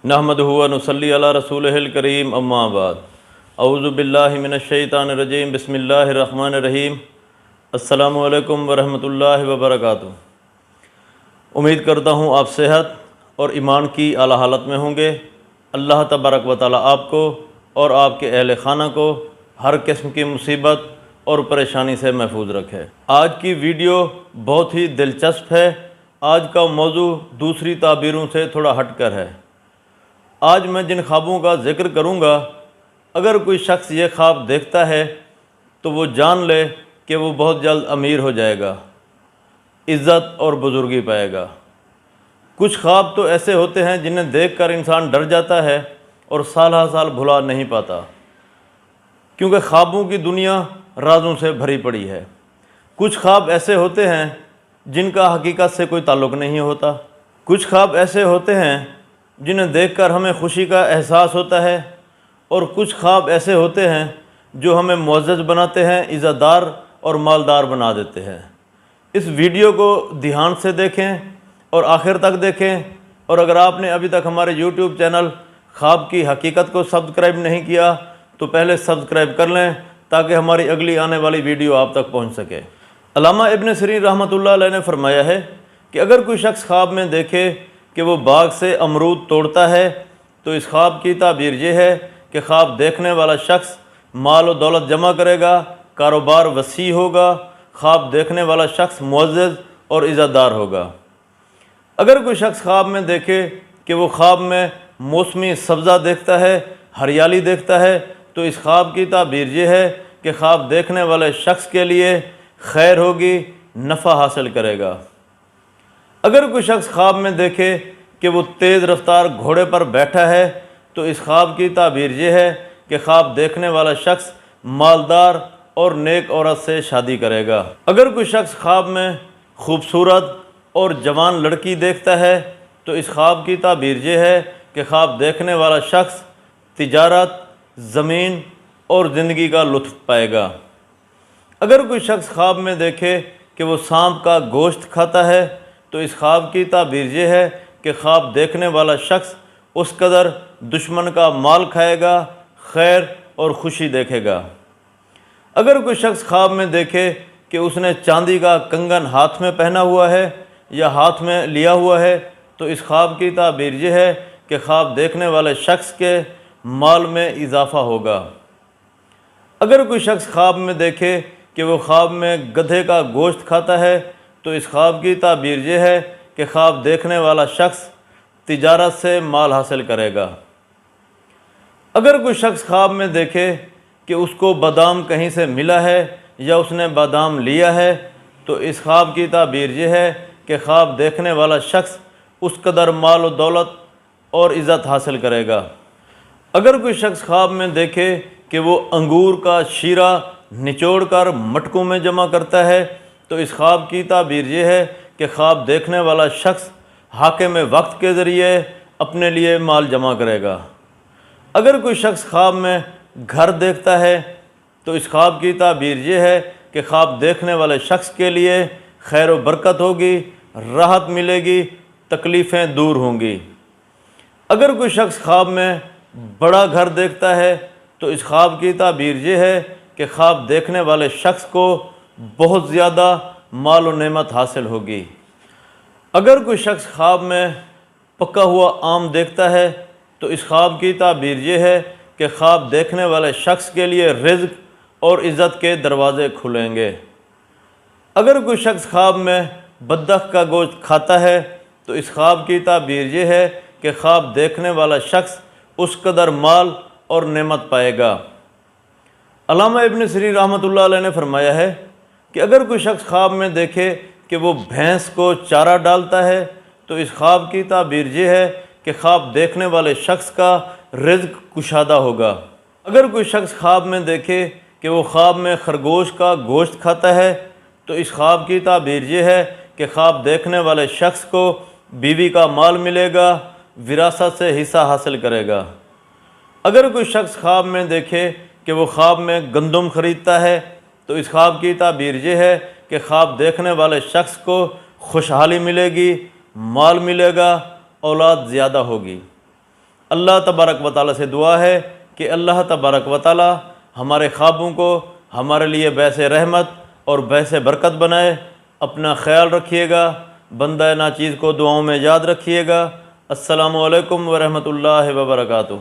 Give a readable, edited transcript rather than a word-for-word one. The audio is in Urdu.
نحمدہ و نصلی علی رسولہ الکریم اما بعد اعوذ باللہ من الشیطان الرجیم بسم اللہ الرحمن الرحیم السلام علیکم ورحمۃ اللہ وبرکاتہ۔ امید کرتا ہوں آپ صحت اور ایمان کی اعلیٰ حالت میں ہوں گے۔ اللہ تبارک و تعالیٰ آپ کو اور آپ کے اہل خانہ کو ہر قسم کی مصیبت اور پریشانی سے محفوظ رکھے۔ آج کی ویڈیو بہت ہی دلچسپ ہے۔ آج کا موضوع دوسری تعبیروں سے تھوڑا ہٹ کر ہے۔ آج میں جن خوابوں کا ذکر کروں گا، اگر کوئی شخص یہ خواب دیکھتا ہے تو وہ جان لے کہ وہ بہت جلد امیر ہو جائے گا، عزت اور بزرگی پائے گا۔ کچھ خواب تو ایسے ہوتے ہیں جنہیں دیکھ کر انسان ڈر جاتا ہے اور سالہ سال بھلا نہیں پاتا، کیونکہ خوابوں کی دنیا رازوں سے بھری پڑی ہے۔ کچھ خواب ایسے ہوتے ہیں جن کا حقیقت سے کوئی تعلق نہیں ہوتا۔ کچھ خواب ایسے ہوتے ہیں جنہیں دیکھ کر ہمیں خوشی کا احساس ہوتا ہے، اور کچھ خواب ایسے ہوتے ہیں جو ہمیں معزز بناتے ہیں، عزت دار اور مالدار بنا دیتے ہیں۔ اس ویڈیو کو دھیان سے دیکھیں اور آخر تک دیکھیں، اور اگر آپ نے ابھی تک ہمارے یوٹیوب چینل خواب کی حقیقت کو سبسکرائب نہیں کیا تو پہلے سبسکرائب کر لیں تاکہ ہماری اگلی آنے والی ویڈیو آپ تک پہنچ سکے۔ علامہ ابن سیرین رحمۃ اللہ علیہ نے فرمایا ہے کہ اگر کوئی شخص خواب میں دیکھے کہ وہ باغ سے امرود توڑتا ہے تو اس خواب کی تعبیر یہ ہے کہ خواب دیکھنے والا شخص مال و دولت جمع کرے گا، کاروبار وسیع ہوگا، خواب دیکھنے والا شخص معزز اور عزت دار ہوگا۔ اگر کوئی شخص خواب میں دیکھے کہ وہ خواب میں موسمی سبزہ دیکھتا ہے، ہریالی دیکھتا ہے، تو اس خواب کی تعبیر یہ ہے کہ خواب دیکھنے والے شخص کے لیے خیر ہوگی، نفع حاصل کرے گا۔ اگر کوئی شخص خواب میں دیکھے کہ وہ تیز رفتار گھوڑے پر بیٹھا ہے تو اس خواب کی تعبیر یہ ہے کہ خواب دیکھنے والا شخص مالدار اور نیک عورت سے شادی کرے گا۔ اگر کوئی شخص خواب میں خوبصورت اور جوان لڑکی دیکھتا ہے تو اس خواب کی تعبیر یہ ہے کہ خواب دیکھنے والا شخص تجارت، زمین اور زندگی کا لطف پائے گا۔ اگر کوئی شخص خواب میں دیکھے کہ وہ سانپ کا گوشت کھاتا ہے تو اس خواب کی تعبیر یہ ہے کہ خواب دیکھنے والا شخص اس قدر دشمن کا مال کھائے گا، خیر اور خوشی دیکھے گا۔ اگر کوئی شخص خواب میں دیکھے کہ اس نے چاندی کا کنگن ہاتھ میں پہنا ہوا ہے یا ہاتھ میں لیا ہوا ہے تو اس خواب کی تعبیر یہ ہے کہ خواب دیکھنے والے شخص کے مال میں اضافہ ہوگا۔ اگر کوئی شخص خواب میں دیکھے کہ وہ خواب میں گدھے کا گوشت کھاتا ہے تو اس خواب کی تعبیر یہ ہے کہ خواب دیکھنے والا شخص تجارت سے مال حاصل کرے گا۔ اگر کوئی شخص خواب میں دیکھے کہ اس کو بادام کہیں سے ملا ہے یا اس نے بادام لیا ہے تو اس خواب کی تعبیر یہ ہے کہ خواب دیکھنے والا شخص اس قدر مال و دولت اور عزت حاصل کرے گا۔ اگر کوئی شخص خواب میں دیکھے کہ وہ انگور کا شیرہ نچوڑ کر مٹکوں میں جمع کرتا ہے تو اس خواب کی تعبیر یہ ہے کہ خواب دیکھنے والا شخص حاکم وقت کے ذریعے اپنے لیے مال جمع کرے گا۔ اگر کوئی شخص خواب میں گھر دیکھتا ہے تو اس خواب کی تعبیر یہ ہے کہ خواب دیکھنے والے شخص کے لیے خیر و برکت ہوگی، راحت ملے گی، تکلیفیں دور ہوں گی۔ اگر کوئی شخص خواب میں بڑا گھر دیکھتا ہے تو اس خواب کی تعبیر یہ ہے کہ خواب دیکھنے والے شخص کو بہت زیادہ مال و نعمت حاصل ہوگی۔ اگر کوئی شخص خواب میں پکا ہوا آم دیکھتا ہے تو اس خواب کی تعبیر یہ ہے کہ خواب دیکھنے والے شخص کے لیے رزق اور عزت کے دروازے کھلیں گے۔ اگر کوئی شخص خواب میں بطخ کا گوشت کھاتا ہے تو اس خواب کی تعبیر یہ ہے کہ خواب دیکھنے والا شخص اس قدر مال اور نعمت پائے گا۔ علامہ ابن سیرین رحمۃ اللہ علیہ نے فرمایا ہے کہ اگر کوئی شخص خواب میں دیکھے کہ وہ بھینس کو چارہ ڈالتا ہے تو اس خواب کی تعبیر یہ ہے کہ خواب دیکھنے والے شخص کا رزق کشادہ ہوگا۔ اگر کوئی شخص خواب میں دیکھے کہ وہ خواب میں خرگوش کا گوشت کھاتا ہے تو اس خواب کی تعبیر یہ ہے کہ خواب دیکھنے والے شخص کو بیوی کا مال ملے گا، وراثت سے حصہ حاصل کرے گا۔ اگر کوئی شخص خواب میں دیکھے کہ وہ خواب میں گندم خریدتا ہے تو اس خواب کی تعبیر یہ ہے کہ خواب دیکھنے والے شخص کو خوشحالی ملے گی، مال ملے گا، اولاد زیادہ ہوگی۔ اللہ تبارک و تعالیٰ سے دعا ہے کہ اللہ تبارک و تعالیٰ ہمارے خوابوں کو ہمارے لیے باعث رحمت اور باعث برکت بنائے۔ اپنا خیال رکھیے گا، بندہ ناچیز کو دعاؤں میں یاد رکھیے گا۔ السلام علیکم ورحمۃ اللہ وبرکاتہ۔